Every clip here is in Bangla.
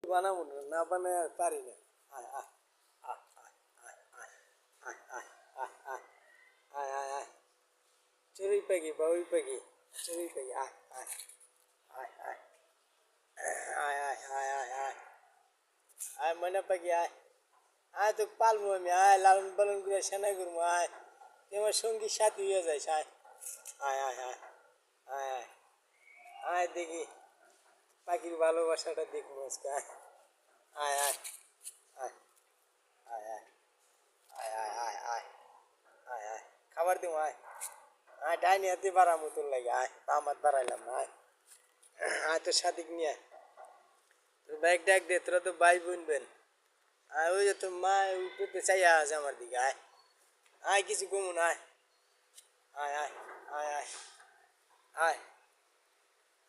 বানাবো না বানায় আর পারি না। আয় আয় আয় আয় আয় আয় আয় আয় আয় আয় আয় আয় চড়ুই পাখি বাবুই পাখি চড়ুই পাখি আয় আয় আয় আয় আয় আয় আয় আয় আয় আয় ময়না পাখি আয় আয় তো পালবো আমি আয় লালন পালন করে সেনা করবো আয় তুই আমার সঙ্গী সাথী হয়ে যাইস আয় আয় আয় আয় আয় আয় আয় দেখি পাখির ভালোবাসাটা দেখবো আজকে আয় আয় আয় আয় আয় আয় আয় আয় আয় আয় আয় আয় খাবার দিব আয় আয় ডাইনি হাতে বাড়ামো তোর লাগে আয় আমার বাড়াইলাম না আয় আয় তোর সাথে নিয়ে আয় তোর বাইক ডাক দে তোরা তো ভাই বোনবেন আয় ওই যে তোর মা উঠতে চাই আছে আমার দিকে আয় আয় কিছু কমুন আয় আয় আয় আয় আয় আয়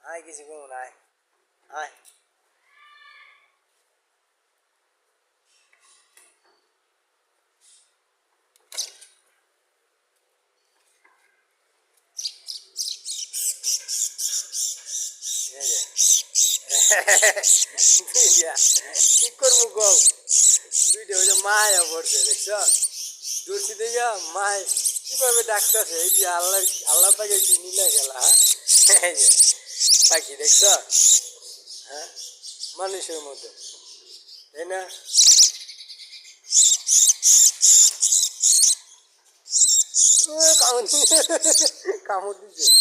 আয় কিছু কমুন আয় আয় কি করবো গো দুইটা হইলে মায়া পড়ছে দেখছ দূরছি দেখে মায় কিভাবে ডাকতেছে এই যে আল্লাহ আল্লাহ পাকে কি নিলে গেলা হ্যাঁ পাখি দেখছ হ্যাঁ মানুষের মতো তাই না কামড় কামড় দিচ্ছে